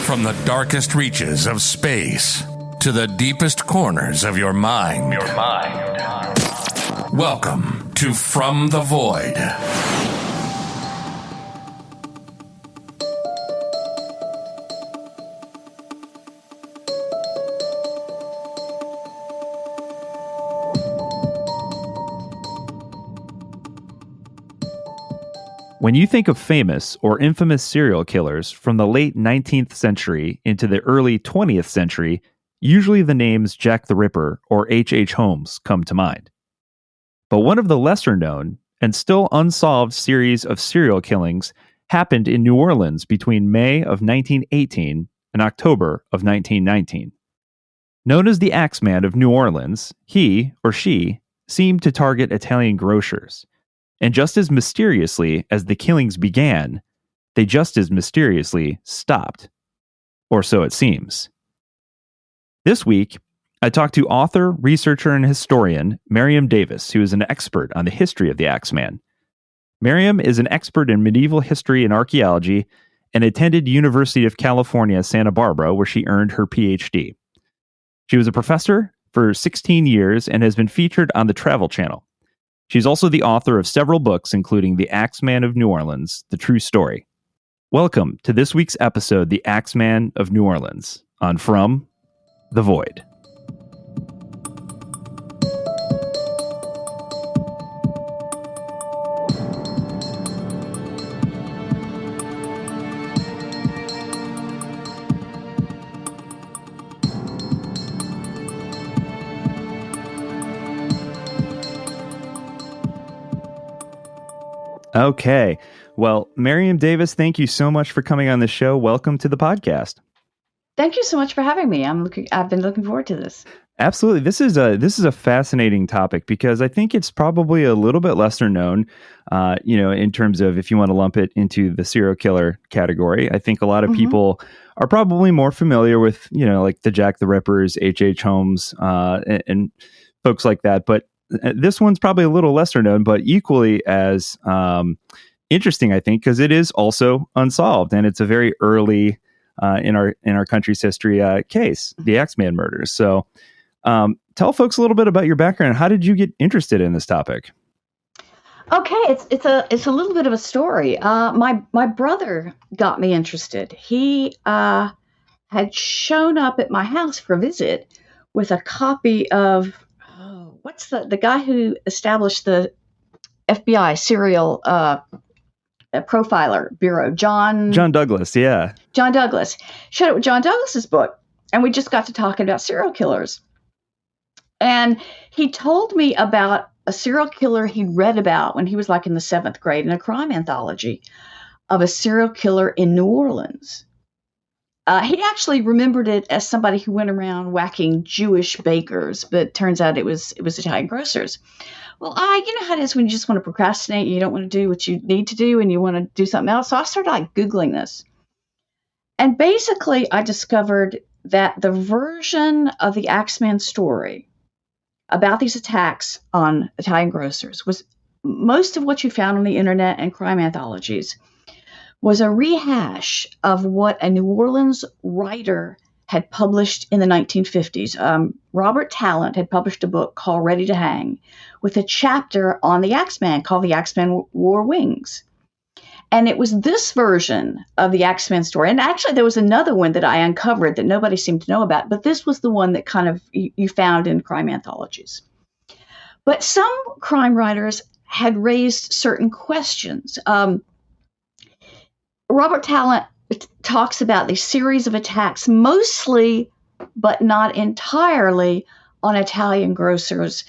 From the darkest reaches of space to the deepest corners of your mind. Welcome to From the Void. When you think of famous or infamous serial killers from the late 19th century into the early 20th century, usually the names Jack the Ripper or H.H. Holmes come to mind. But one of the lesser known and still unsolved series of serial killings happened in New Orleans between May of 1918 and October of 1919. Known as the Axeman of New Orleans, he or she seemed to target Italian grocers. And just as mysteriously as the killings began, they just as mysteriously stopped. Or so it seems. This week, I talked to author, researcher, and historian Miriam Davis, who is an expert on the history of the Axeman. Miriam is an expert in medieval history and archaeology and attended University of California, Santa Barbara, where she earned her PhD. She was a professor for 16 years and has been featured on the Travel Channel. She's also the author of several books, including The Axeman of New Orleans, The True Story. Welcome to this week's episode, The Axeman of New Orleans, on From the Void. Okay. Well, Miriam Davis, thank you so much for coming on the show. Welcome to the podcast. Thank you so much for having me. I've been looking forward to this. Absolutely. This is a fascinating topic because I think it's probably a little bit lesser known, in terms of if you want to lump it into the serial killer category. I think a lot of people are probably more familiar with, like the Jack the Rippers, H.H. Holmes, and folks like that. But this one's probably a little lesser known, but equally as interesting, I think, because it is also unsolved, and it's a very early in our country's history case, the Axeman murders. So, tell folks a little bit about your background. How did you get interested in this topic? Okay, it's a little bit of a story. My brother got me interested. He had shown up at my house for a visit with a copy of what's the guy who established the FBI serial profiler bureau, John Douglas, yeah. John Douglas. Showed it with John Douglas's book, and we just got to talking about serial killers. And he told me about a serial killer he'd read about when he was like in the 7th grade in a crime anthology of a serial killer in New Orleans. He actually remembered it as somebody who went around whacking Jewish bakers, but turns out it was Italian grocers. Well, you know how it is when you just want to procrastinate, you don't want to do what you need to do, and you want to do something else. So I started Googling this. And basically, I discovered that the version of the Axeman story about these attacks on Italian grocers was most of what you found on the internet and crime anthologies was a rehash of what a New Orleans writer had published in the 1950s. Robert Tallant had published a book called Ready to Hang with a chapter on the Axeman called The Axeman Wore Wings. And it was this version of the Axeman story. And actually, there was another one that I uncovered that nobody seemed to know about, but this was the one that kind of you found in crime anthologies. But some crime writers had raised certain questions. Robert Tallant talks about these series of attacks, mostly, but not entirely, on Italian grocers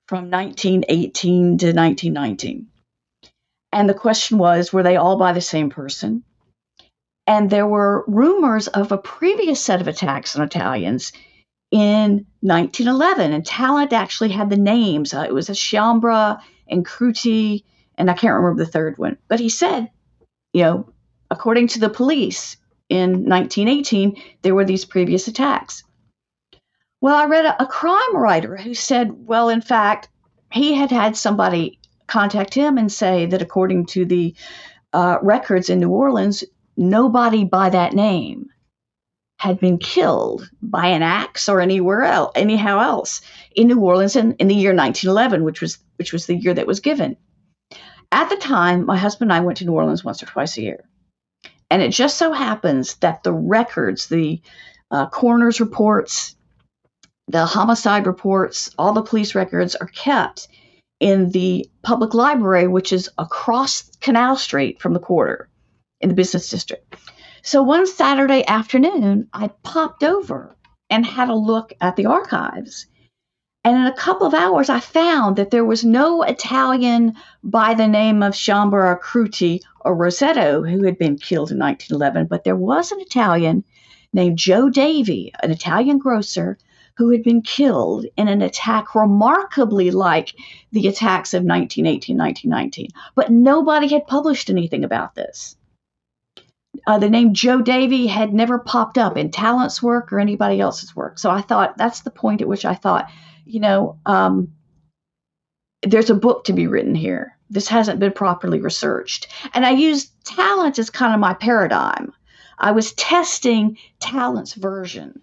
from 1918 to 1919. And the question was, were they all by the same person? And there were rumors of a previous set of attacks on Italians in 1911. And Tallant actually had the names. It was a Chiambra and Cruti, and I can't remember the third one. But he said, according to the police in 1918, there were these previous attacks. Well, I read a crime writer who said, well, in fact, he had somebody contact him and say that according to the records in New Orleans, nobody by that name had been killed by an axe or anyhow else in New Orleans in the year 1911, which was the year that was given. At the time, my husband and I went to New Orleans once or twice a year. And it just so happens that the records, the coroner's reports, the homicide reports, all the police records are kept in the public library, which is across Canal Street from the quarter in the business district. So one Saturday afternoon, I popped over and had a look at the archives. And in a couple of hours, I found that there was no Italian by the name of Chambara Cruti or Rosetto who had been killed in 1911, but there was an Italian named Joe Davy, an Italian grocer, who had been killed in an attack remarkably like the attacks of 1918, 1919. But nobody had published anything about this. The name Joe Davy had never popped up in Talent's work or anybody else's work. So I thought that's the point at which I thought, there's a book to be written here. This hasn't been properly researched. And I used Talent as kind of my paradigm. I was testing Talent's version.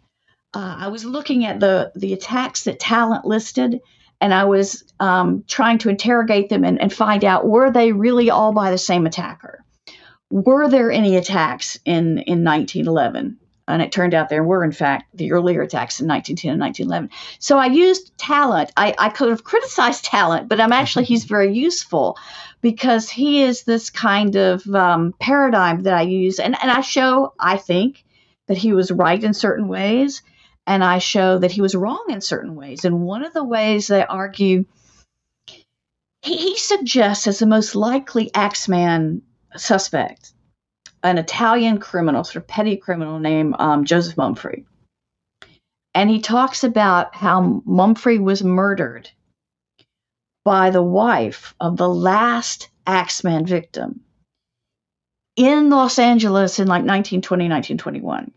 I was looking at the attacks that Talent listed, and I was trying to interrogate them and find out, were they really all by the same attacker? Were there any attacks in 1911? And it turned out there were, in fact, the earlier attacks in 1910 and 1911. So I used Talent. I could have criticized Talent, but he's very useful because he is this kind of paradigm that I use. And I show, I think, that he was right in certain ways, and I show that he was wrong in certain ways. And one of the ways they argue, he suggests as the most likely Axeman suspect an Italian criminal, sort of petty criminal named Joseph Mumfre. And he talks about how Mumfre was murdered by the wife of the last Axeman victim in Los Angeles in like 1920, 1921.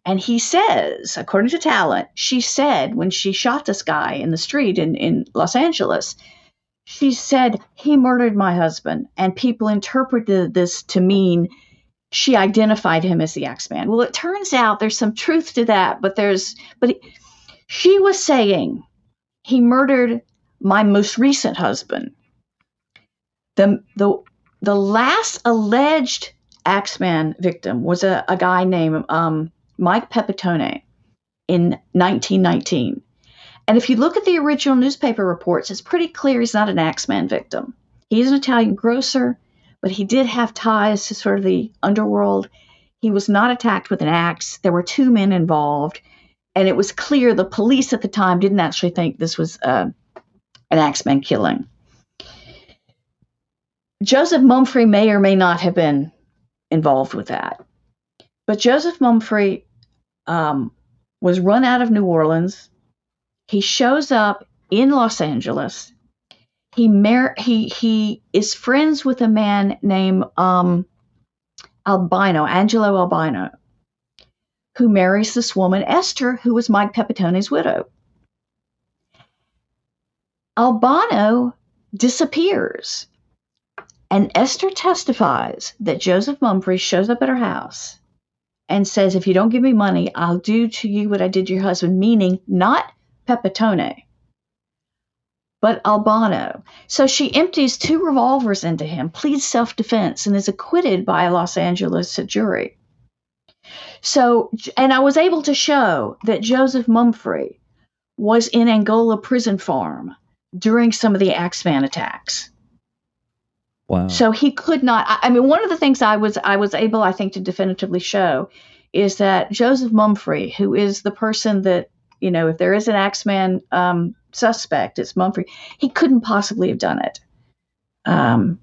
And he says, according to Talent, she said when she shot this guy in the street in Los Angeles, she said, he murdered my husband. And people interpreted this to mean she identified him as the Axeman. Well, it turns out there's some truth to that, but she was saying he murdered my most recent husband. The last alleged Axeman victim was a guy named Mike Pepitone in 1919. And if you look at the original newspaper reports, it's pretty clear he's not an Axeman victim. He's an Italian grocer, but he did have ties to sort of the underworld. He was not attacked with an axe. There were two men involved, and it was clear the police at the time didn't actually think this was an Axeman killing. Joseph Mumfre may or may not have been involved with that. But Joseph Mumfre was run out of New Orleans. He shows up in Los Angeles. He is friends with a man named Angelo Albino, who marries this woman, Esther, who was Mike Pepitone's widow. Albino disappears, and Esther testifies that Joseph Mumfre shows up at her house and says, if you don't give me money, I'll do to you what I did to your husband, meaning not Pepitone, but Albino. So she empties 2 revolvers into him, pleads self-defense, and is acquitted by a Los Angeles jury. So, and I was able to show that Joseph Mumfre was in Angola prison farm during some of the Axeman attacks. Wow. So he could not, one of the things I was able, I think, to definitively show is that Joseph Mumfre, who is the person that, if there is an Axeman suspect, it's Mumfre, he couldn't possibly have done it. But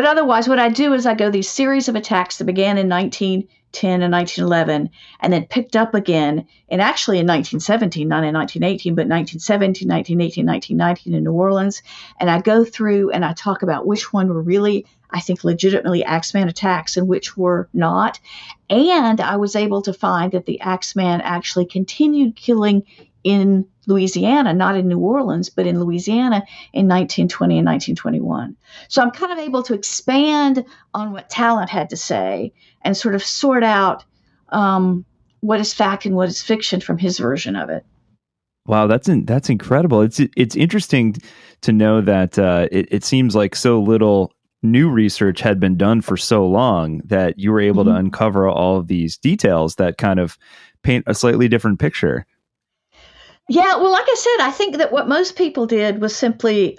otherwise, what I do is I go these series of attacks that began in 1910 and 1911, and then picked up again, and actually in 1917, not in 1918, but 1917, 1918, 1919 in New Orleans. And I go through and I talk about which one were really, I think, legitimately Axeman attacks and which were not. And I was able to find that the Axeman actually continued killing in Louisiana, not in New Orleans, but in Louisiana in 1920 and 1921. So I'm kind of able to expand on what Talent had to say and sort of sort out what is fact and what is fiction from his version of it. Wow, that's incredible. It's interesting to know that it seems like so little new research had been done for so long that you were able to uncover all of these details that kind of paint a slightly different picture. Yeah, well, like I said, I think that what most people did was simply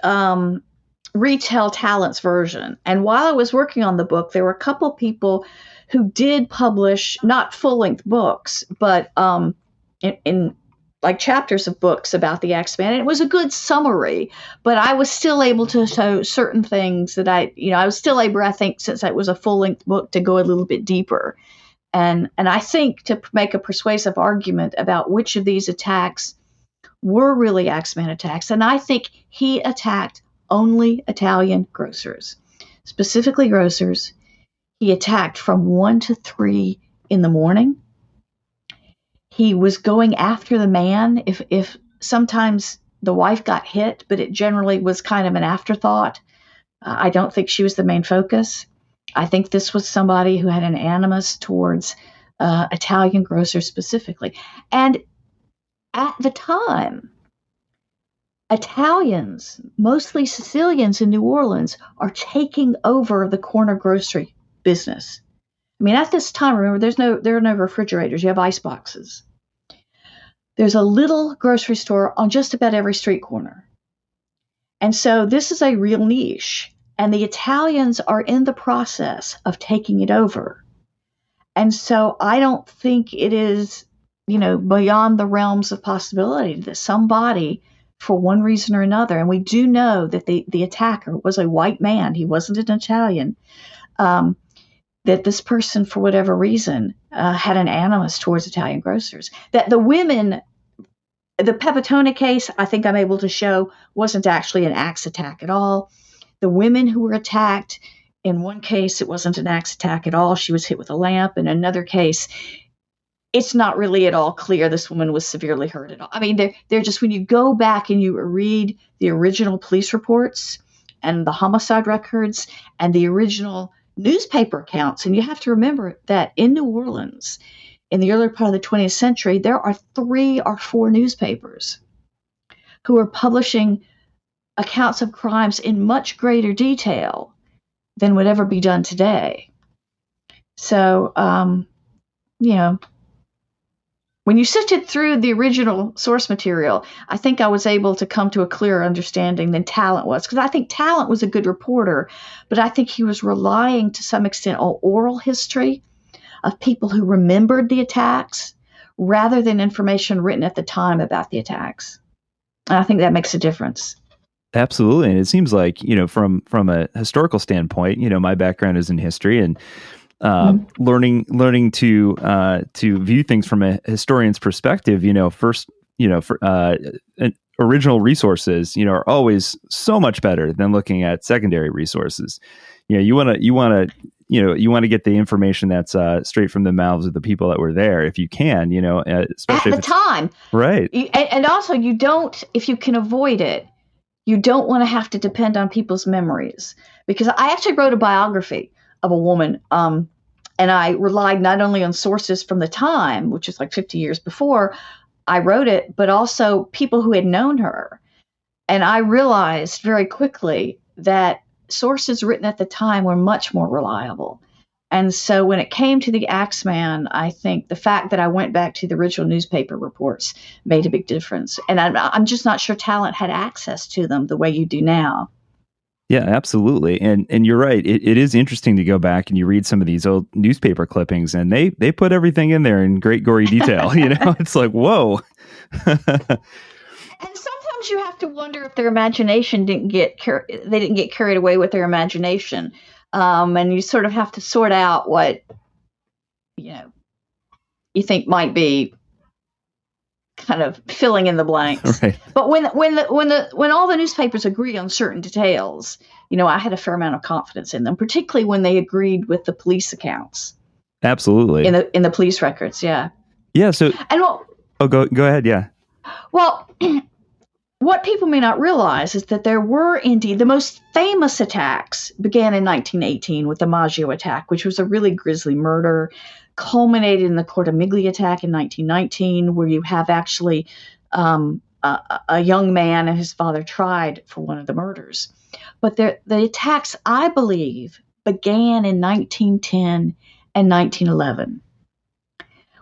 retell Tallent's version. And while I was working on the book, there were a couple people who did publish not full-length books, but in like chapters of books about the Axeman. And it was a good summary, but I was still able to show certain things that I was still able, I think, since it was a full-length book, to go a little bit deeper. And I think to make a persuasive argument about which of these attacks were really Axeman attacks. And I think he attacked only Italian grocers, specifically grocers. He attacked from 1 to 3 in the morning. He was going after the man if sometimes the wife got hit, but it generally was kind of an afterthought. I don't think she was the main focus. I think this was somebody who had an animus towards Italian grocers specifically. And at the time, Italians, mostly Sicilians in New Orleans, are taking over the corner grocery business. I mean, at this time, remember, there are no refrigerators. You have ice boxes. There's a little grocery store on just about every street corner. And so this is a real niche. And the Italians are in the process of taking it over. And so I don't think it is, beyond the realms of possibility that somebody, for one reason or another, and we do know that the attacker was a white man, he wasn't an Italian, that this person, for whatever reason, had an animus towards Italian grocers. That the women, the Pepitone case, I think I'm able to show, wasn't actually an axe attack at all. The women who were attacked, in one case, it wasn't an axe attack at all. She was hit with a lamp. In another case, it's not really at all clear this woman was severely hurt at all. I mean, they're just, when you go back and you read the original police reports and the homicide records and the original newspaper accounts, and you have to remember that in New Orleans, in the early part of the 20th century, there are 3 or 4 newspapers who are publishing accounts of crimes in much greater detail than would ever be done today. So, when you sifted through the original source material, I think I was able to come to a clearer understanding than Talent was. Because I think Talent was a good reporter, but I think he was relying to some extent on oral history of people who remembered the attacks rather than information written at the time about the attacks. And I think that makes a difference. Absolutely. And it seems like, from a historical standpoint, my background is in history, and learning to view things from a historian's perspective, original resources, are always so much better than looking at secondary resources. You want to get the information that's straight from the mouths of the people that were there, if you can, especially at the time, right? And also, you don't, if you can avoid it, you don't want to have to depend on people's memories. Because I actually wrote a biography of a woman, and I relied not only on sources from the time, which is like 50 years before I wrote it, but also people who had known her. And I realized very quickly that sources written at the time were much more reliable. And so when it came to the Axeman, I think the fact that I went back to the original newspaper reports made a big difference. And I'm just not sure Talent had access to them the way you do now. Yeah, absolutely. And you're right. It is interesting to go back and you read some of these old newspaper clippings, and they put everything in there in great gory detail. It's like, whoa. And sometimes you have to wonder if their imagination didn't get carried away with their imagination. And you sort of have to sort out what, you think might be kind of filling in the blanks. Right. But when all the newspapers agree on certain details, I had a fair amount of confidence in them, particularly when they agreed with the police accounts. Absolutely. In the police records, yeah. Yeah. So. And go ahead. Yeah. Well, what people may not realize is that there were indeed the most famous attacks began in 1918 with the Maggio attack, which was a really grisly murder, culminated in the Cortimiglia attack in 1919, where you have actually a young man and his father tried for one of the murders. But the attacks, I believe, began in 1910 and 1911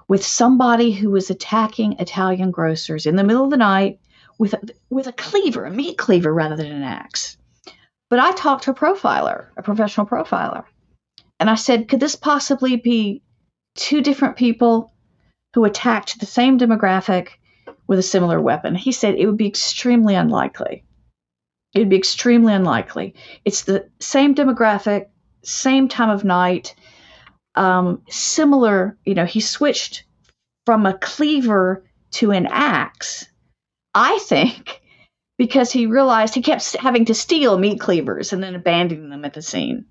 with somebody who was attacking Italian grocers in the middle of the night with a cleaver, a meat cleaver rather than an axe. But I talked to a profiler, a professional profiler, and I said, could this possibly be two different people who attacked the same demographic with a similar weapon? He said it would be extremely unlikely. It would be extremely unlikely. It's the same demographic, same time of night, similar, he switched from a cleaver to an axe, I think, because he realized he kept having to steal meat cleavers and then abandoning them at the scene.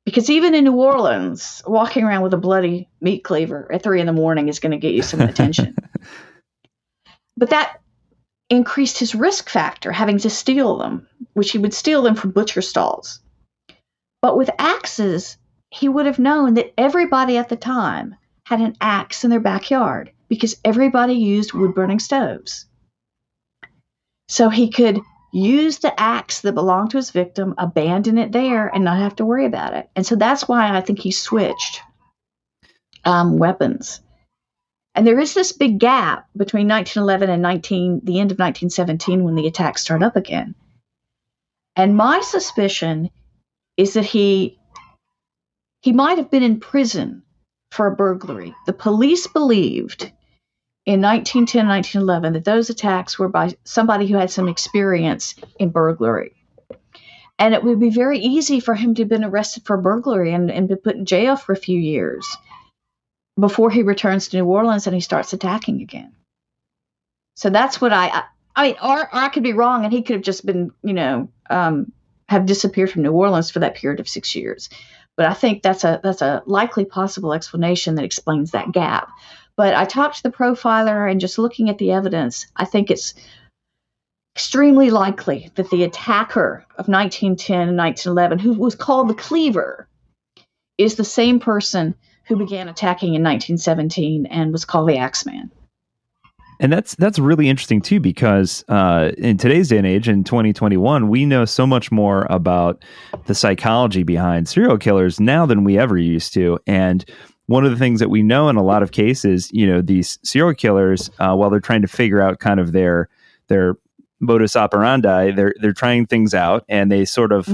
Because even in New Orleans, walking around with a bloody meat cleaver at 3 a.m. is going to get you some attention. But that increased his risk factor, having to steal them, which he would steal them from butcher stalls. But with axes, he would have known that everybody at the time had an axe in their backyard because everybody used wood-burning stoves. So he could use the axe that belonged to his victim, abandon it there, and not have to worry about it. And so that's why I think he switched weapons. And there is this big gap between 1911 and the end of 1917 when the attacks start up again. And my suspicion is that he might have been in prison for a burglary. The police believed in 1910, 1911 that those attacks were by somebody who had some experience in burglary. And it would be very easy for him to have been arrested for burglary and be put in jail for a few years before he returns to New Orleans and he starts attacking again. So that's what I mean, or I could be wrong and he could have just been, have disappeared from New Orleans for that period of 6 years. But I think that's a likely possible explanation that explains that gap. But I talked to the profiler, and just looking at the evidence, I think it's extremely likely that the attacker of 1910 and 1911, who was called the Cleaver, is the same person who began attacking in 1917 and was called the Axeman. And that's really interesting too, because in today's day and age, in 2021, we know so much more about the psychology behind serial killers now than we ever used to. And one of the things that we know in a lot of cases, these serial killers, while they're trying to figure out kind of their modus operandi, they're trying things out, and they sort of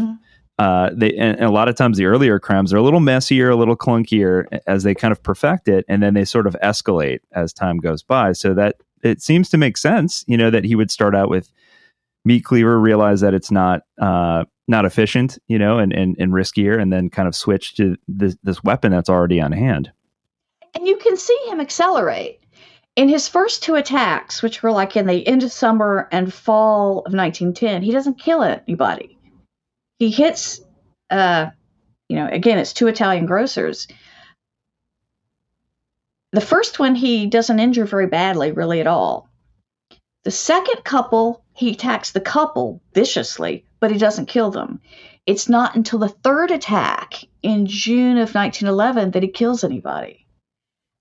and a lot of times the earlier crimes are a little messier, a little clunkier as they kind of perfect it, and then they sort of escalate as time goes by. So that it seems to make sense, that he would start out with meat cleaver, realize that it's not efficient, and riskier, and then kind of switch to this weapon that's already on hand. And you can see him accelerate. In his first two attacks, which were like in the end of summer and fall of 1910, he doesn't kill anybody. He hits, again, it's two Italian grocers. The first one, he doesn't injure very badly, really at all. The second couple, he attacks the couple viciously, but he doesn't kill them. It's not until the third attack in June of 1911 that he kills anybody.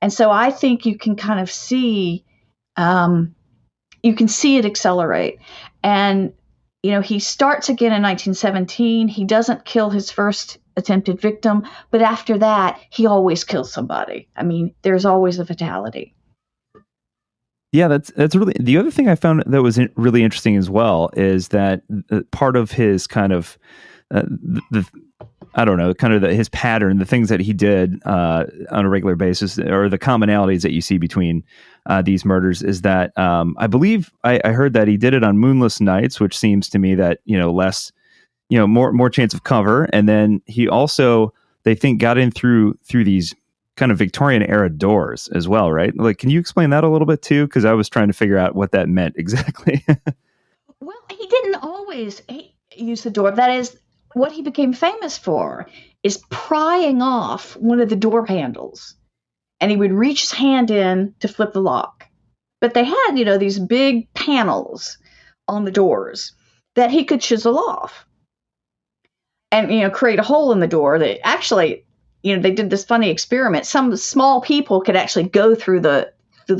And so I think you can kind of see, it accelerate. And, he starts again in 1917. He doesn't kill his first attempted victim, but after that, he always kills somebody. I mean, there's always a fatality. Yeah, that's really the other thing I found that was really interesting as well is that part of his kind of his pattern, the things that he did on a regular basis, or the commonalities that you see between these murders, is that I believe I heard that he did it on moonless nights, which seems to me that less, more chance of cover, and then he also, they think, got in through these kind of Victorian era doors as well, right? Like, can you explain that a little bit too? Because I was trying to figure out what that meant exactly. Well, he didn't always use the door. That is, what he became famous for is prying off one of the door handles, and he would reach his hand in to flip the lock. But they had, these big panels on the doors that he could chisel off and, create a hole in the door that actually, they did this funny experiment. Some small people could actually go through the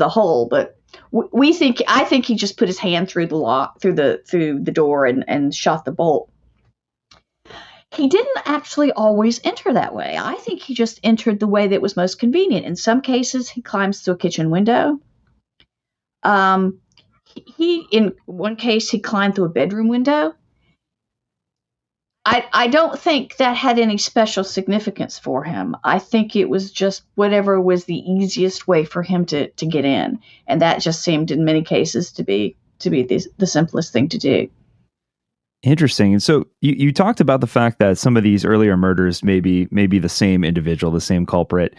hole, but I think he just put his hand through the door and shot the bolt. He didn't actually always enter that way. I think he just entered the way that was most convenient. In some cases, he climbs through a kitchen window. In one case, he climbed through a bedroom window. I don't think that had any special significance for him. I think it was just whatever was the easiest way for him to get in. And that just seemed in many cases to be the simplest thing to do. Interesting. And so you talked about the fact that some of these earlier murders may be the same individual, the same culprit,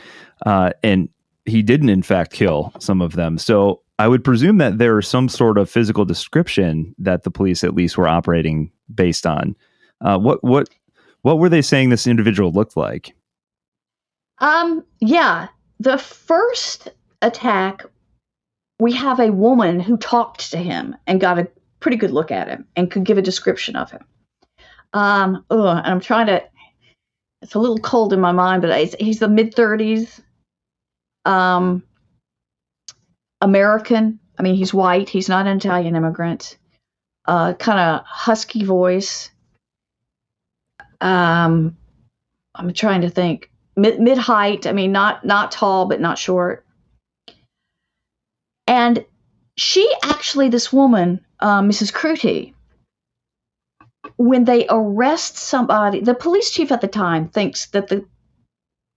and he didn't in fact kill some of them. So I would presume that there is some sort of physical description that the police at least were operating based on. What were they saying this individual looked like? Yeah, the first attack, we have a woman who talked to him and got a pretty good look at him and could give a description of him. And I'm trying to, it's a little cold in my mind, but he's the mid-30s, American. I mean, he's white. He's not an Italian immigrant. Kind of husky voice. I'm trying to think. Mid-height. I mean, not tall, but not short. And she actually, this woman, Mrs. Cruty, when they arrest somebody, the police chief at the time thinks that the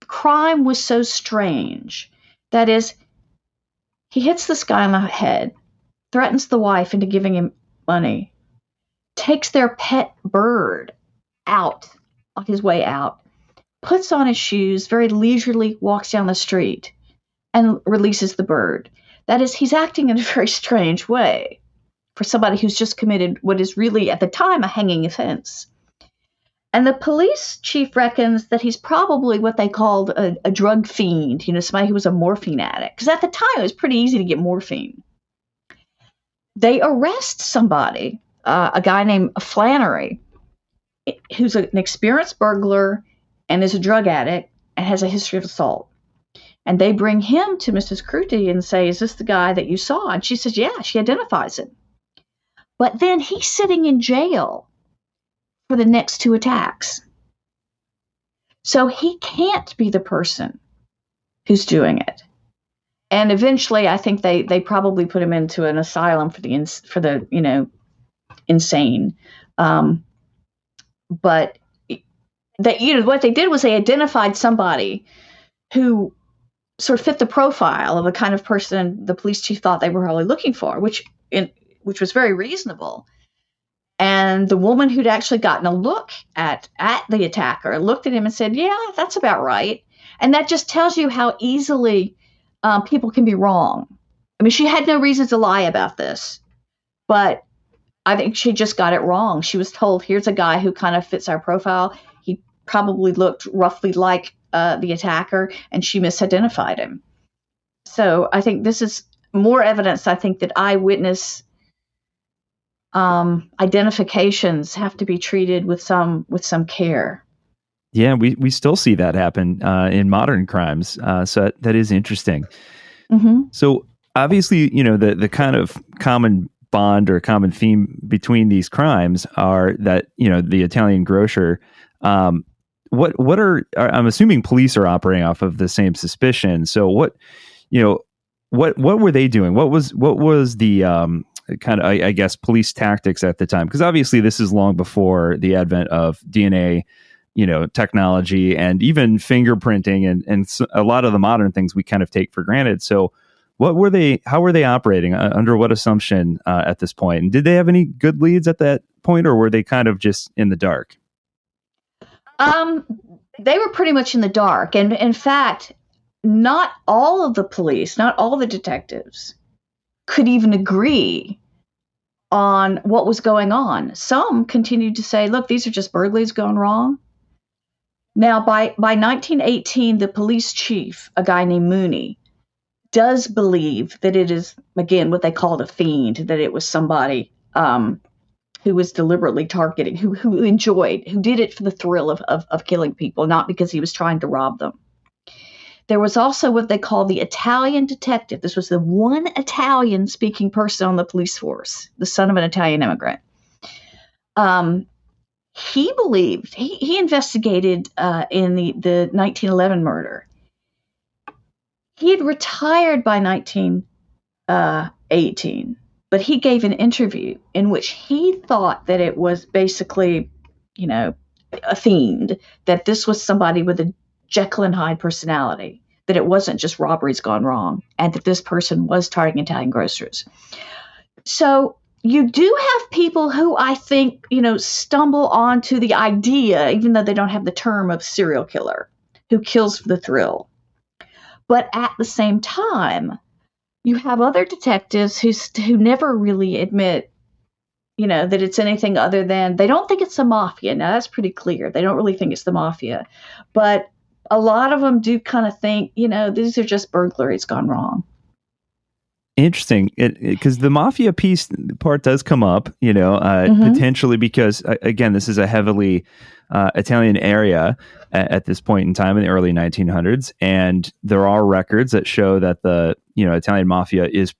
crime was so strange. That is, he hits this guy on the head, threatens the wife into giving him money, takes their pet bird out on his way out, puts on his shoes, very leisurely walks down the street, and releases the bird. That is, he's acting in a very strange way for somebody who's just committed what is really, at the time, a hanging offense. And the police chief reckons that he's probably what they called a drug fiend, somebody who was a morphine addict. Because at the time, it was pretty easy to get morphine. They arrest somebody, a guy named Flannery, who's an experienced burglar and is a drug addict and has a history of assault. And they bring him to Mrs. Cruty and say, is this the guy that you saw? And she says, yeah, she identifies him. But then he's sitting in jail for the next two attacks. So he can't be the person who's doing it. And eventually, I think they probably put him into an asylum for the insane. But what they did was they identified somebody who sort of fit the profile of the kind of person the police chief thought they were probably looking for, which was very reasonable. And the woman who'd actually gotten a look at the attacker looked at him and said, yeah, that's about right. And that just tells you how easily people can be wrong. I mean, she had no reason to lie about this, but I think she just got it wrong. She was told, here's a guy who kind of fits our profile. He probably looked roughly like the attacker, and she misidentified him. So I think this is more evidence, I think, that eyewitness identifications have to be treated with some care. Yeah, we still see that happen in modern crimes. So that is interesting. Mm-hmm. So obviously, the kind of common bond or common theme between these crimes are that, the Italian grocer, what are I'm assuming police are operating off of the same suspicion. So what were they doing? What was the kind of, I guess, police tactics at the time? Because obviously this is long before the advent of DNA, technology and even fingerprinting and a lot of the modern things we kind of take for granted. So how were they operating under what assumption at this point? And did they have any good leads at that point, or were they kind of just in the dark? They were pretty much in the dark. And in fact, not all of the police, not all the detectives could even agree on what was going on. Some continued to say, look, these are just burglaries gone wrong. Now, by 1918, the police chief, a guy named Mooney, does believe that it is, again, what they called a fiend, that it was somebody who was deliberately targeting, who did it for the thrill of killing people, not because he was trying to rob them. There was also what they call the Italian detective. This was the one Italian-speaking person on the police force, the son of an Italian immigrant. He believed, he investigated in the 1911 murder. He had retired by 1918, but he gave an interview in which he thought that it was basically, themed, that this was somebody with a Jekyll and Hyde personality, that it wasn't just robberies gone wrong, and that this person was targeting Italian grocers. So you do have people who I think, stumble onto the idea, even though they don't have the term of serial killer, who kills for the thrill. But at the same time, you have other detectives who never really admit, that it's anything other than, they don't think it's the mafia. Now, that's pretty clear. They don't really think it's the mafia. But a lot of them do kind of think, these are just burglaries gone wrong. Interesting, because the mafia part does come up, potentially because, again, this is a heavily Italian area at this point in time in the early 1900s, and there are records that show that the Italian mafia is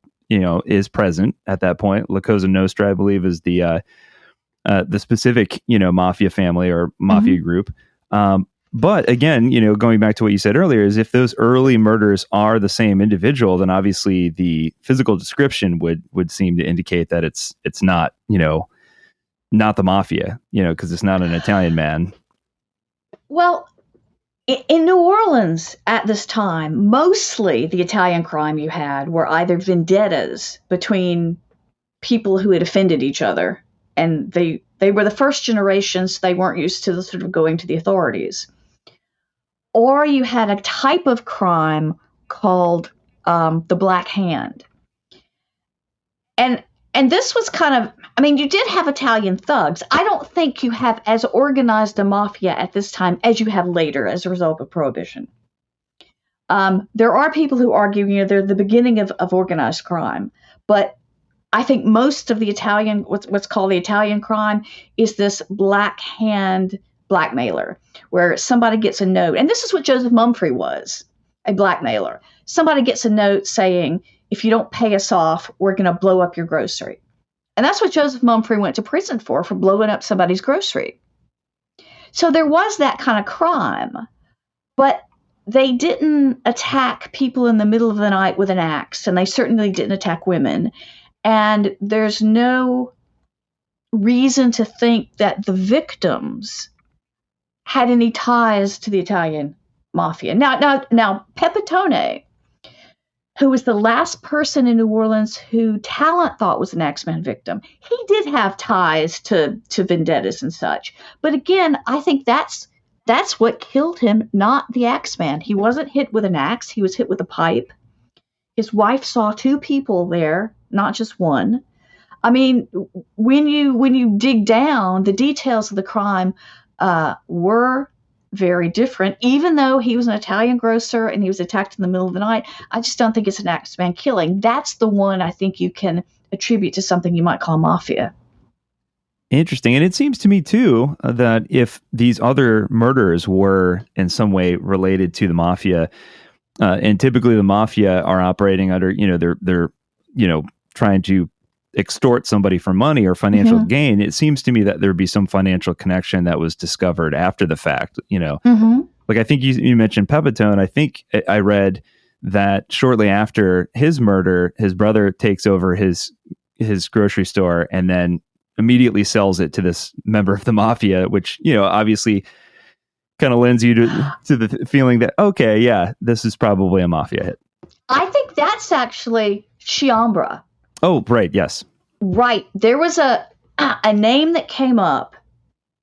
present at that point. La Cosa Nostra, I believe, is the specific mafia family or mafia group. But again, going back to what you said earlier, is if those early murders are the same individual, then obviously the physical description would seem to indicate that it's not, not the mafia, because it's not an Italian man. Well, in New Orleans at this time, mostly the Italian crime you had were either vendettas between people who had offended each other, and they were the first generations, they weren't used to the sort of going to the authorities. Or you had a type of crime called the Black Hand. And this was kind of, you did have Italian thugs. I don't think you have as organized a mafia at this time as you have later as a result of Prohibition. There are people who argue, they're the beginning of organized crime. But I think most of the Italian, what's called the Italian crime, is this Black Hand blackmailer, where somebody gets a note. And this is what Joseph Mumfre was, a blackmailer. Somebody gets a note saying, if you don't pay us off, we're going to blow up your grocery. And that's what Joseph Mumfre went to prison for blowing up somebody's grocery. So there was that kind of crime, but they didn't attack people in the middle of the night with an axe, and they certainly didn't attack women. And there's no reason to think that the victims had any ties to the Italian mafia. Now, Pepitone, who was the last person in New Orleans who Talent thought was an Axeman victim, he did have ties to vendettas and such. But again, I think that's what killed him, not the Axeman. He wasn't hit with an axe. He was hit with a pipe. His wife saw two people there, not just one. When you dig down, the details of the crime were very different. Even though he was an Italian grocer and he was attacked in the middle of the night, I just don't think it's an Axeman killing. That's the one I think you can attribute to something you might call mafia. Interesting. And it seems to me, too, that if these other murders were in some way related to the mafia, and typically the mafia are operating under, they're trying to extort somebody for money or financial gain, it seems to me that there'd be some financial connection that was discovered after the fact, Like I think you mentioned Pepitone. I think I read that shortly after his murder, his brother takes over his grocery store and then immediately sells it to this member of the mafia, which, obviously kind of lends you to the feeling that, okay, yeah, this is probably a mafia hit. I think that's actually Chiambra. Oh, right. Yes. Right. There was a name that came up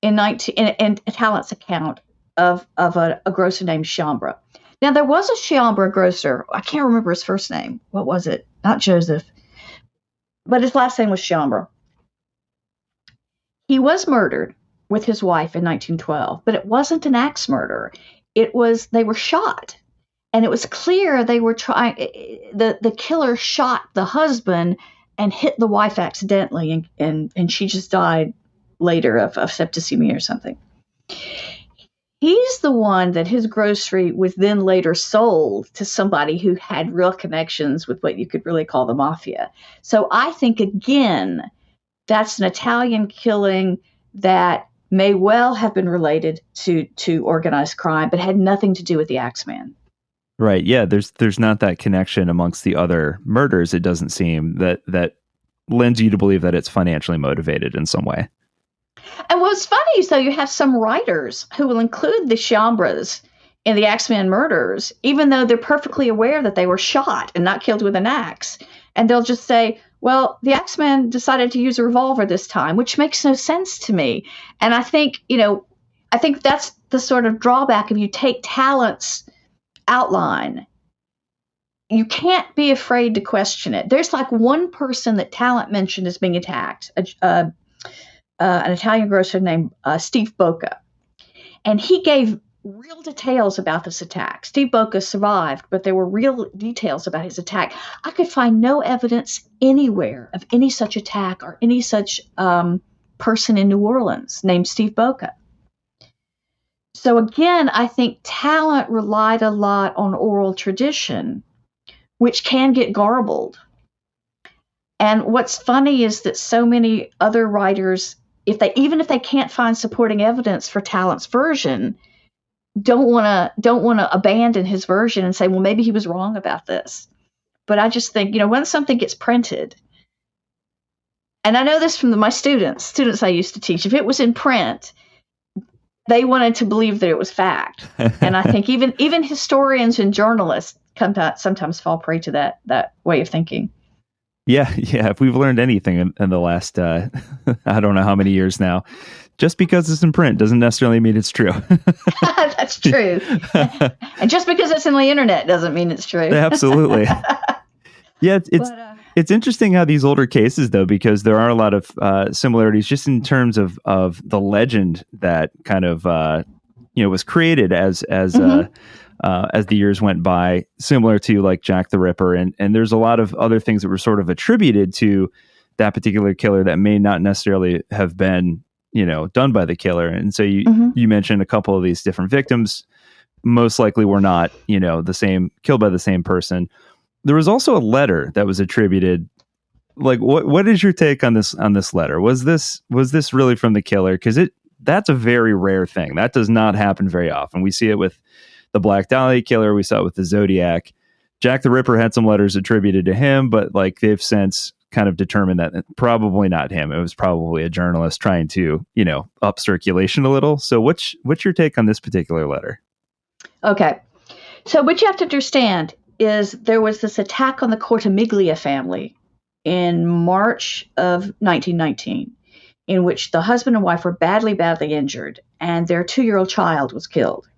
in Talent's account of a grocer named Chiambra. Now, there was a Chiambra grocer. I can't remember his first name. What was it? Not Joseph. But his last name was Chiambra. He was murdered with his wife in 1912, but it wasn't an axe murder. They were shot. And it was clear they were trying, the killer shot the husband and hit the wife accidentally, and she just died later of septicemia or something. He's the one that his grocery was then later sold to somebody who had real connections with what you could really call the mafia. So I think, again, that's an Italian killing that may well have been related to organized crime, but had nothing to do with the Axeman. Right. Yeah. There's not that connection amongst the other murders. It doesn't seem that lends you to believe that it's financially motivated in some way. And what's funny is, though, you have some writers who will include the Chambres in the Axeman murders, even though they're perfectly aware that they were shot and not killed with an axe. And they'll just say, well, the Axeman decided to use a revolver this time, which makes no sense to me. And I think that's the sort of drawback if you take Talent's outline. You can't be afraid to question it. There's like one person that Talent mentioned as being attacked, an Italian grocer named Steve Bocca. And he gave real details about this attack. Steve Bocca survived, but there were real details about his attack. I could find no evidence anywhere of any such attack or any such person in New Orleans named Steve Bocca. So again, I think Talent relied a lot on oral tradition, which can get garbled. And what's funny is that so many other writers, even if they can't find supporting evidence for Talent's version, don't want to abandon his version and say, well, maybe he was wrong about this. But I just think, when something gets printed, and I know this from my students I used to teach, if it was in print, they wanted to believe that it was fact. And I think even historians and journalists sometimes fall prey to that way of thinking. Yeah. If we've learned anything in the last, I don't know how many years now, just because it's in print doesn't necessarily mean it's true. That's true. And just because it's in the internet doesn't mean it's true. Absolutely. Yeah, it's interesting how these older cases, though, because there are a lot of similarities just in terms of the legend that kind of was created as the years went by, similar to like Jack the Ripper, and there's a lot of other things that were sort of attributed to that particular killer that may not necessarily have been done by the killer. And so you mentioned a couple of these different victims, most likely were not killed by the same person. There was also a letter that was attributed. Like, what is your take on this letter? Was this really from the killer? Because that's a very rare thing. That does not happen very often. We see it with the Black Dahlia killer. We saw it with the Zodiac. Jack the Ripper had some letters attributed to him, but like they've since kind of determined that probably not him. It was probably a journalist trying to up circulation a little. So what's your take on this particular letter? Okay, so what you have to understand is there was this attack on the Cortimiglia family in March of 1919, in which the husband and wife were badly, badly injured, and their 2-year-old child was killed.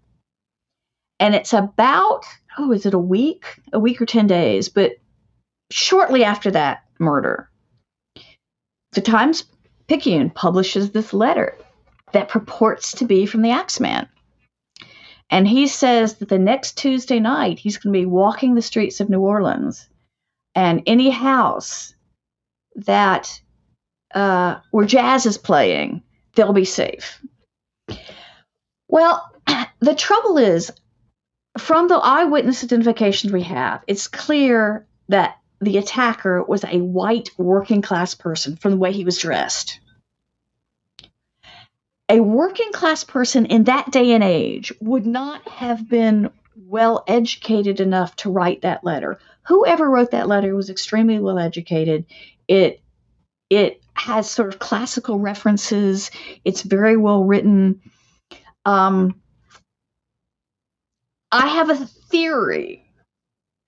And it's about, is it a week or 10 days? But shortly after that murder, the Times-Picayune publishes this letter that purports to be from the Axeman. And he says that the next Tuesday night, he's going to be walking the streets of New Orleans, and any house that where jazz is playing, they'll be safe. Well, the trouble is, from the eyewitness identifications we have, it's clear that the attacker was a white working class person from the way he was dressed. A working class person in that day and age would not have been well educated enough to write that letter. Whoever wrote that letter was extremely well educated. It has sort of classical references. It's very well written. I have a theory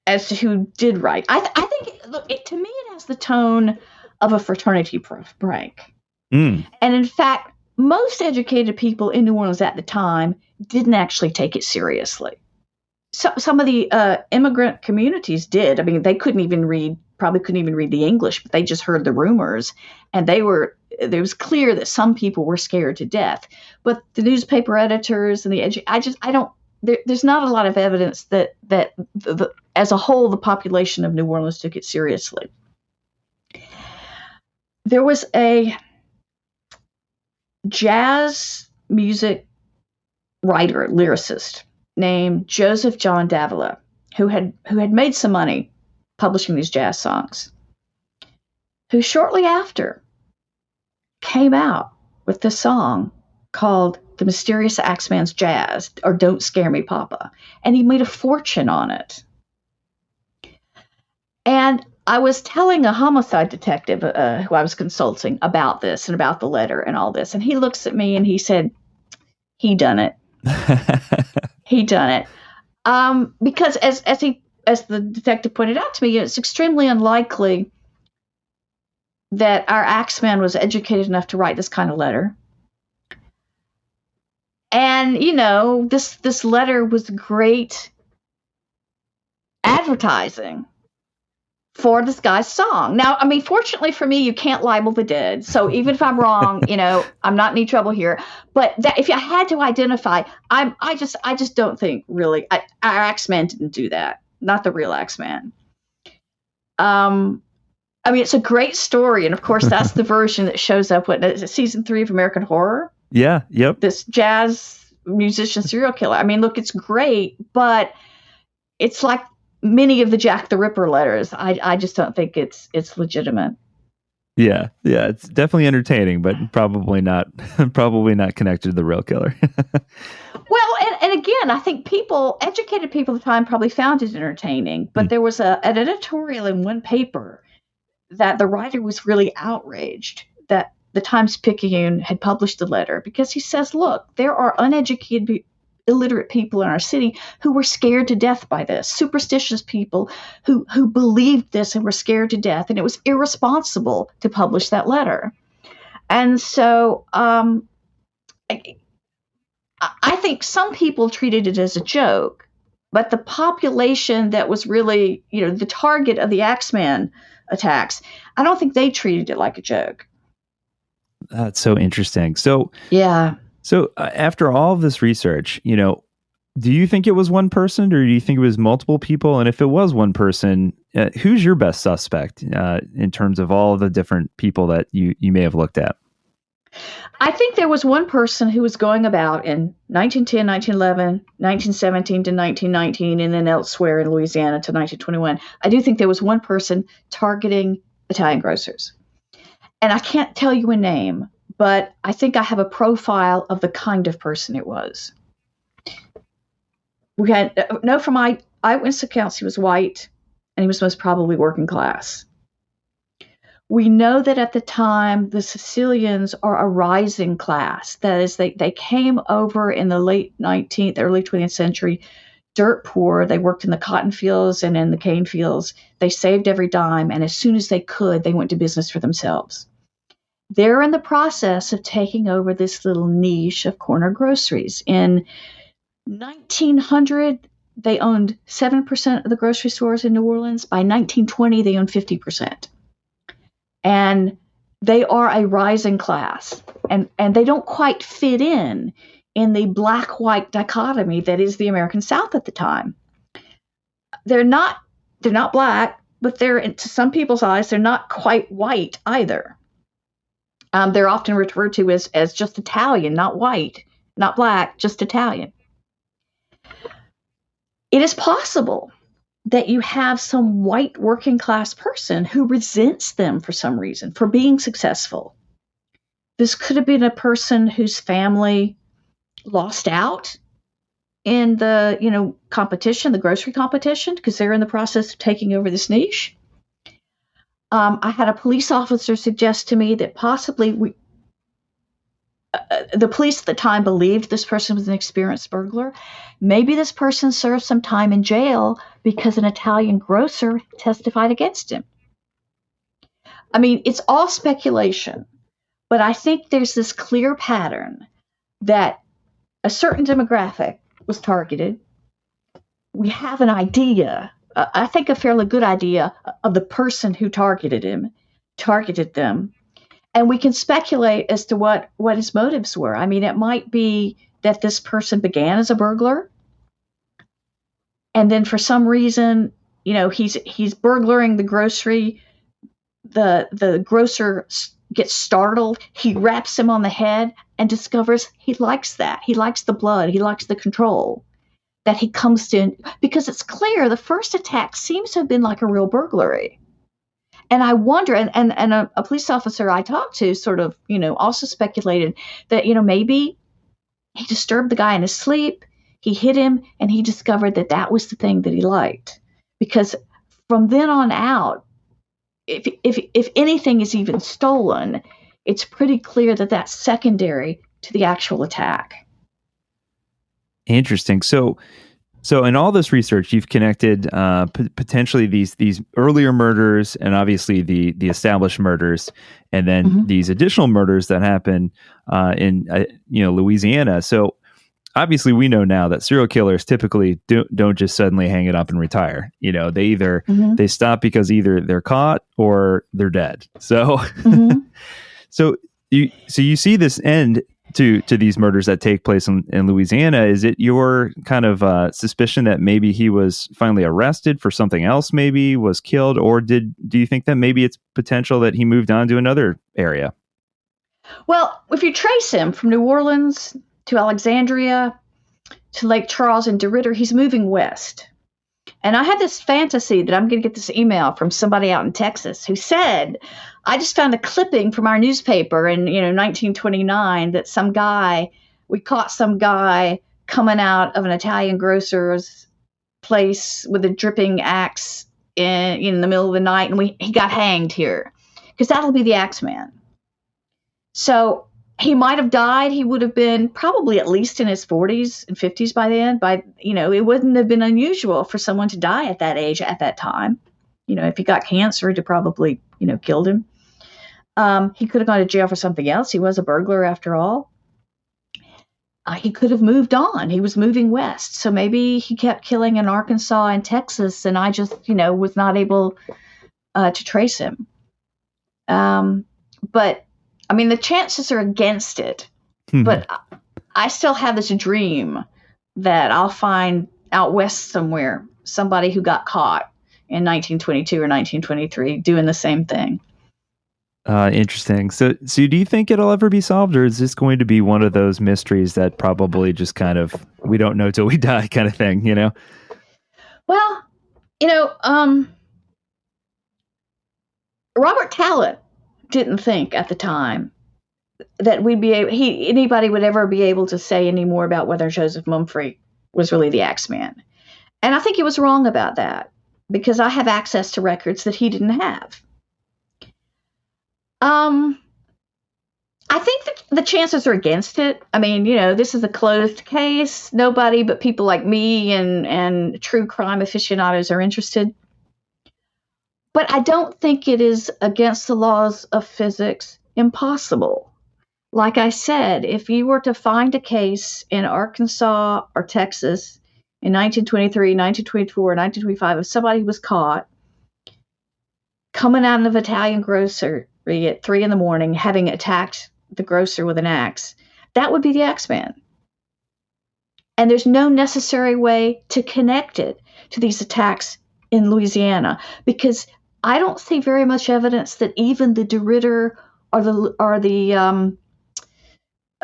as to who did write. I think, to me, it has the tone of a fraternity prank. And in fact, most educated people in New Orleans at the time didn't actually take it seriously. So, some of the immigrant communities did. I mean, they probably couldn't even read the English, but they just heard the rumors, and it was clear that some people were scared to death. But the newspaper editors and there's not a lot of evidence that as a whole, the population of New Orleans took it seriously. There was a jazz music writer, lyricist named Joseph John Davila, who had made some money publishing these jazz songs, who shortly after came out with this song called The Mysterious Axeman's Jazz, or Don't Scare Me, Papa. And he made a fortune on it. And I was telling a homicide detective who I was consulting about this and about the letter and all this. And he looks at me and he said, he done it. He done it. Because as the detective pointed out to me, it's extremely unlikely that our Axeman was educated enough to write this kind of letter. And, this letter was great advertising for this guy's song. Now, I mean, fortunately for me, you can't libel the dead. So even if I'm wrong, I'm not in any trouble here. But if I had to identify, I just don't think really our Axeman didn't do that. Not the real Axeman. I mean, it's a great story, and of course, that's the version that shows up in season 3 of American Horror. Yeah, yep. This jazz musician serial killer. I mean, look, it's great, but it's like many of the Jack the Ripper letters. I just don't think it's legitimate. Yeah, it's definitely entertaining, but probably not connected to the real killer. Well, and again, I think educated people at the time probably found it entertaining, but there was an editorial in one paper that the writer was really outraged that the Times-Picayune had published the letter, because he says, look, there are uneducated, illiterate people in our city who were scared to death by this, superstitious people who believed this and were scared to death, and it was irresponsible to publish that letter. And so I think some people treated it as a joke, but the population that was really, the target of the Axeman attacks, I don't think they treated it like a joke. That's so interesting. So yeah. So after all of this research, do you think it was one person, or do you think it was multiple people? And if it was one person, who's your best suspect in terms of all the different people that you may have looked at? I think there was one person who was going about in 1910, 1911, 1917 to 1919, and then elsewhere in Louisiana to 1921. I do think there was one person targeting Italian grocers. And I can't tell you a name, but I think I have a profile of the kind of person it was. We know from my eyewitness accounts he was white, and he was most probably working class. We know that at the time, the Sicilians are a rising class. That is, they came over in the late 19th, early 20th century, dirt poor. They worked in the cotton fields and in the cane fields. They saved every dime, and as soon as they could, they went to business for themselves. They're in the process of taking over this little niche of corner groceries. In 1900, they owned 7% of the grocery stores in New Orleans. By 1920, they owned 50%. And they are a rising class, and they don't quite fit in the black-white dichotomy that is the American South at the time. They're not black, but to some people's eyes, they're not quite white either. They're often referred to as just Italian, not white, not black, just Italian. It is possible that you have some white working class person who resents them for some reason for being successful. This could have been a person whose family lost out in the competition, the grocery competition, because they're in the process of taking over this niche. I had a police officer suggest to me that possibly the police at the time believed this person was an experienced burglar. Maybe this person served some time in jail because an Italian grocer testified against him. I mean, it's all speculation, but I think there's this clear pattern that a certain demographic was targeted. We have an idea, I think a fairly good idea, of the person who targeted them. And we can speculate as to what his motives were. I mean, it might be that this person began as a burglar, and then for some reason, he's burglaring the grocery. The grocer gets startled, he raps him on the head and discovers he likes that. He likes the blood. He likes the control that he comes to, because it's clear the first attack seems to have been like a real burglary. And I wonder, and a police officer I talked to sort of, also speculated that, maybe he disturbed the guy in his sleep, he hit him, and he discovered that that was the thing that he liked. Because from then on out, if anything is even stolen, it's pretty clear that that's secondary to the actual attack. Interesting. So in all this research, you've connected potentially these earlier murders and obviously the established murders, and then these additional murders that happen in Louisiana. So obviously, we know now that serial killers typically don't just suddenly hang it up and retire. They either they stop because either they're caught or they're dead. So so you see this end to these murders that take place in Louisiana. Is it your kind of suspicion that maybe he was finally arrested for something else, maybe was killed, or do you think that maybe it's potential that he moved on to another area? Well, if you trace him from New Orleans to Alexandria to Lake Charles and DeRidder, he's moving west. And I had this fantasy that I'm going to get this email from somebody out in Texas who said, I just found a clipping from our newspaper in 1929 that we caught some guy coming out of an Italian grocer's place with a dripping axe in the middle of the night, and he got hanged here, because that'll be the Axeman. So he might have died. He would have been probably at least in his 40s and 50s by then. It wouldn't have been unusual for someone to die at that age at that time. If he got cancer, it probably, killed him. He could have gone to jail for something else. He was a burglar after all. He could have moved on. He was moving west. So maybe he kept killing in Arkansas and Texas, and I just, was not able to trace him. But the chances are against it, but I still have this dream that I'll find out west somewhere somebody who got caught in 1922 or 1923 doing the same thing. Interesting. So do you think it'll ever be solved, or is this going to be one of those mysteries that probably just kind of, we don't know till we die kind of thing, Well, Robert Talent didn't think at the time that anybody would ever be able to say any more about whether Joseph Mumfre was really the Axeman. And I think he was wrong about that, because I have access to records that he didn't have. I think that the chances are against it. This is a closed case. Nobody but people like me and true crime aficionados are interested. But I don't think it is against the laws of physics impossible. Like I said, if you were to find a case in Arkansas or Texas in 1923, 1924, 1925 of somebody who was caught coming out of an Italian grocery at 3 a.m, having attacked the grocer with an axe, that would be the Axeman. And there's no necessary way to connect it to these attacks in Louisiana, because I don't see very much evidence that even the DeRidder or the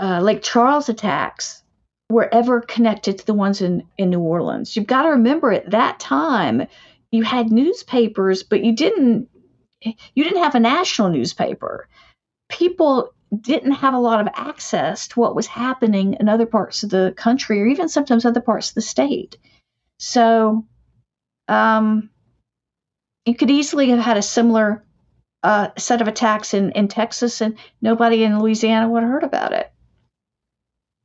Lake Charles attacks were ever connected to the ones in New Orleans. You've got to remember, at that time, you had newspapers, but you didn't have a national newspaper. People didn't have a lot of access to what was happening in other parts of the country, or even sometimes other parts of the state. So you could easily have had a similar set of attacks in Texas, and nobody in Louisiana would have heard about it.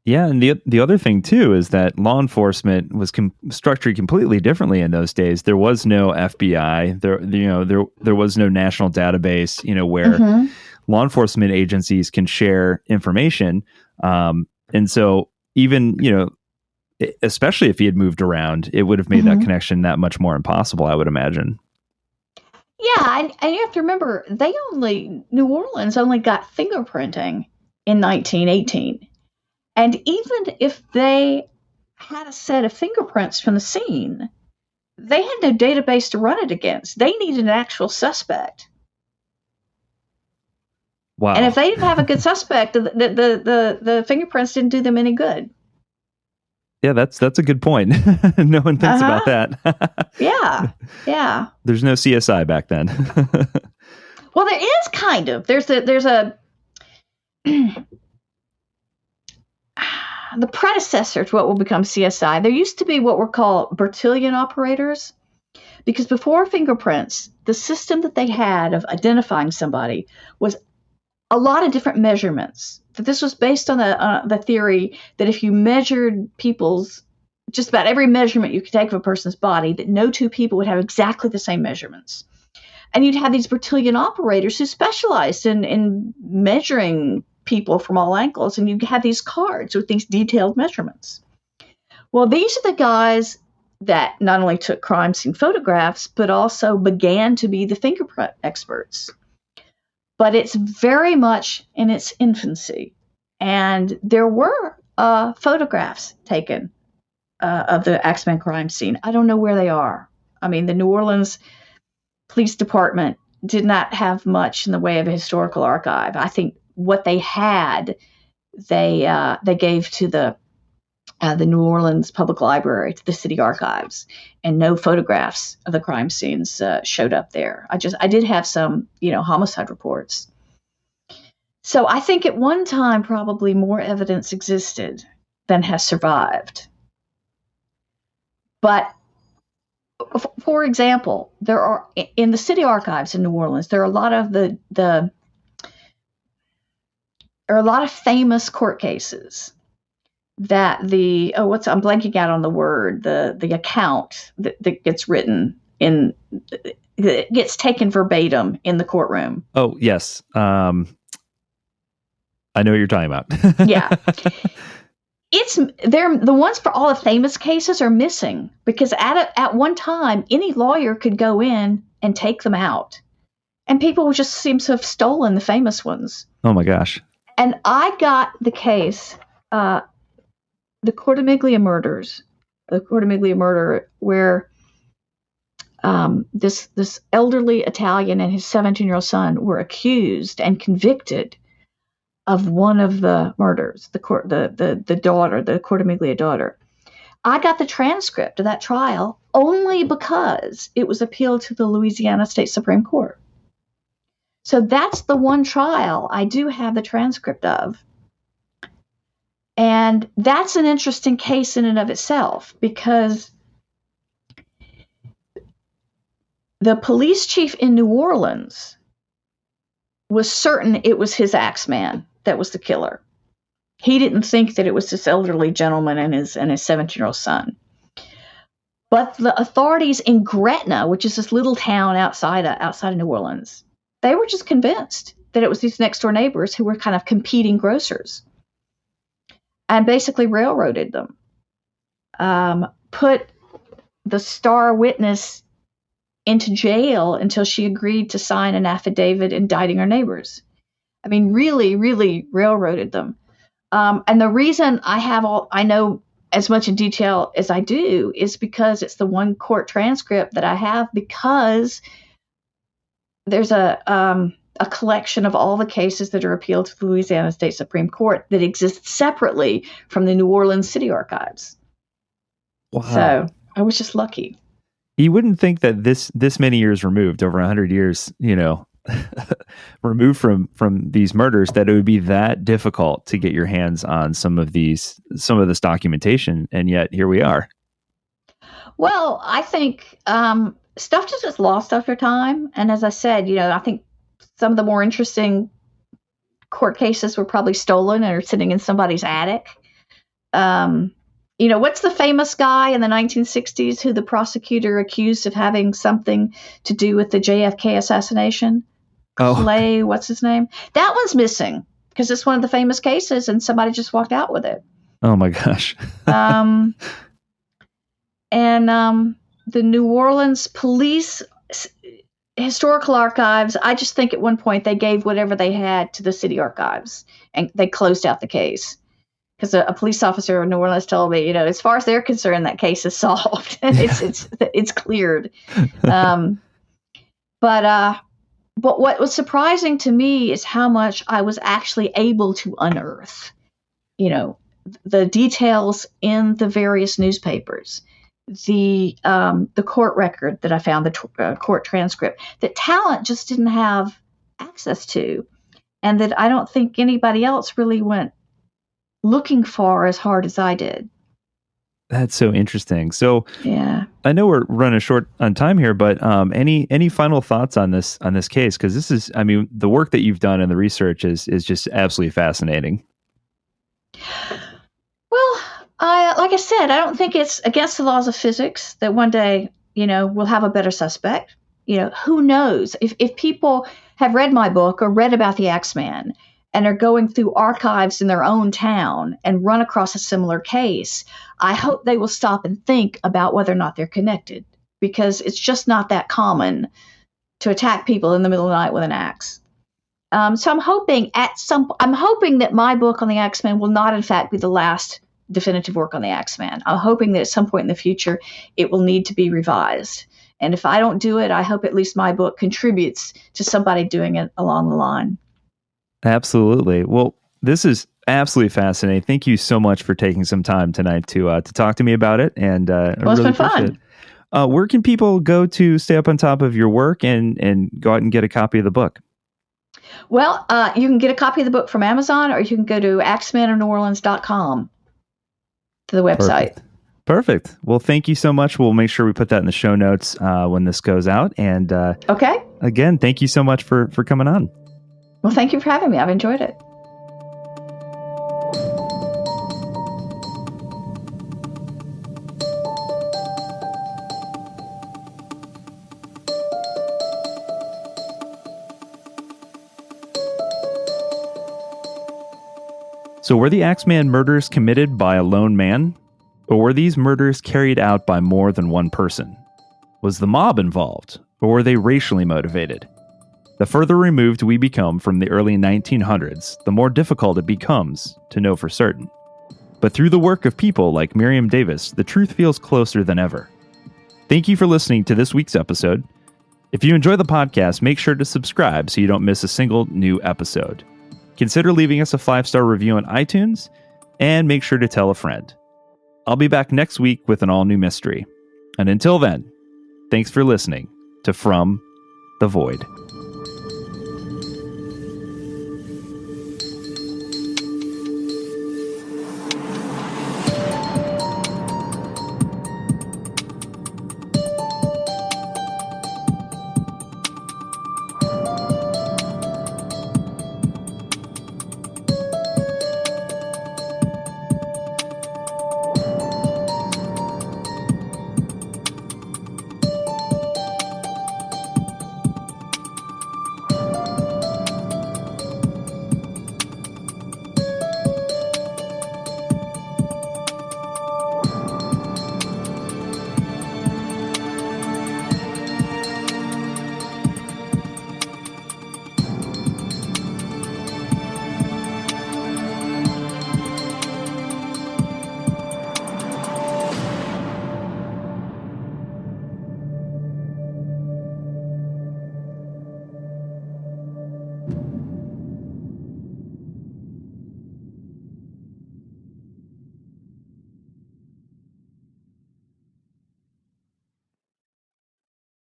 Yeah, and the other thing too is that law enforcement was structured completely differently in those days. There was no FBI. There was no national database. Where law enforcement agencies can share information, and so even especially if he had moved around, it would have made that connection that much more impossible, I would imagine. Yeah, and you have to remember, New Orleans only got fingerprinting in 1918. And even if they had a set of fingerprints from the scene, they had no database to run it against. They needed an actual suspect. Wow. And if they didn't have a good suspect, the fingerprints didn't do them any good. Yeah, that's a good point. No one thinks about that. Yeah. There's no CSI back then. Well, there is kind of. There's a the predecessor to what will become CSI. There used to be what were called Bertillon operators, because before fingerprints, the system that they had of identifying somebody was a lot of different measurements. That this was based on the theory that if you measured just about every measurement you could take of a person's body, that no two people would have exactly the same measurements. And you'd have these Bertillon operators who specialized in measuring people from all angles, and you have these cards with these detailed measurements. Well, these are the guys that not only took crime scene photographs, but also began to be the fingerprint experts. But it's very much in its infancy. And there were photographs taken of the Axeman crime scene. I don't know where they are. I mean, the New Orleans Police Department did not have much in the way of a historical archive. I think what they had, they gave to the New Orleans Public Library, to the city archives, and no photographs of the crime scenes showed up there. I did have some, homicide reports. So I think at one time probably more evidence existed than has survived. But for example, there are in the city archives in New Orleans, there are a lot of famous court cases that I'm blanking out on the word, the account that gets written that gets taken verbatim in the courtroom. Oh, yes. I know what you're talking about. Yeah. The ones for all the famous cases are missing because at one time, any lawyer could go in and take them out. And people just seem to have stolen the famous ones. Oh my gosh. And I got the case, the Cortimiglia murders, where this elderly Italian and his 17-year-old son were accused and convicted of one of the murders, the daughter, the Cortimiglia daughter. I got the transcript of that trial only because it was appealed to the Louisiana State Supreme Court. So that's the one trial I do have the transcript of. And that's an interesting case in and of itself because the police chief in New Orleans was certain it was his Axeman that was the killer. He didn't think that it was this elderly gentleman and his 17-year-old son. But the authorities in Gretna, which is this little town outside of New Orleans, they were just convinced that it was these next door neighbors who were kind of competing grocers, and basically railroaded them. Put the star witness into jail until she agreed to sign an affidavit indicting her neighbors. I mean, really, really railroaded them. And the reason I know as much in detail as I do is because it's the one court transcript that I have, because there's a collection of all the cases that are appealed to the Louisiana State Supreme Court that exists separately from the New Orleans City Archives. Wow. So I was just lucky. You wouldn't think that this many years removed, over 100 years, removed from these murders, that it would be that difficult to get your hands on some of this documentation, and yet here we are. Well, I think stuff just gets lost after time, and as I said, I think some of the more interesting court cases were probably stolen and are sitting in somebody's attic. What's the famous guy in the 1960s who the prosecutor accused of having something to do with the JFK assassination? Oh, Clay, what's his name? That one's missing because it's one of the famous cases and somebody just walked out with it. Oh my gosh. And the New Orleans Police Historical Archives, I just think at one point they gave whatever they had to the city archives and they closed out the case. Because a police officer in New Orleans told me, as far as they're concerned, that case is solved. It's cleared. But But what was surprising to me is how much I was actually able to unearth. The details in the various newspapers, the court record that I found, the court transcript, that talent just didn't have access to, and that I don't think anybody else really went looking for as hard as I did. That's so interesting. So Yeah. I know we're running short on time here, but any final thoughts on this case? Because this is, the work that you've done and the research is just absolutely fascinating. Well, like I said, I don't think it's against the laws of physics that one day, we'll have a better suspect. Who knows? If people have read my book or read about the Axeman and are going through archives in their own town and run across a similar case, I hope they will stop and think about whether or not they're connected, because it's just not that common to attack people in the middle of the night with an axe. So I'm hoping that my book on the Axeman will not, in fact, be the last definitive work on the Axeman. I'm hoping that at some point in the future, it will need to be revised. And if I don't do it, I hope at least my book contributes to somebody doing it along the line. Absolutely. Well, this is absolutely fascinating. Thank you so much for taking some time tonight to talk to me about it. And it's been fun. Where can people go to stay up on top of your work and go out and get a copy of the book? Well, you can get a copy of the book from Amazon, or you can go to axemanofneworleans.com to the website. Perfect. Well, thank you so much. We'll make sure we put that in the show notes when this goes out. And okay. Again, thank you so much for coming on. Well, thank you for having me. I've enjoyed it. So were the Axeman murders committed by a lone man? Or were these murders carried out by more than one person? Was the mob involved? Or were they racially motivated? The further removed we become from the early 1900s, the more difficult it becomes to know for certain. But through the work of people like Miriam Davis, the truth feels closer than ever. Thank you for listening to this week's episode. If you enjoy the podcast, make sure to subscribe so you don't miss a single new episode. Consider leaving us a 5-star review on iTunes, and make sure to tell a friend. I'll be back next week with an all-new mystery. And until then, thanks for listening to From the Void.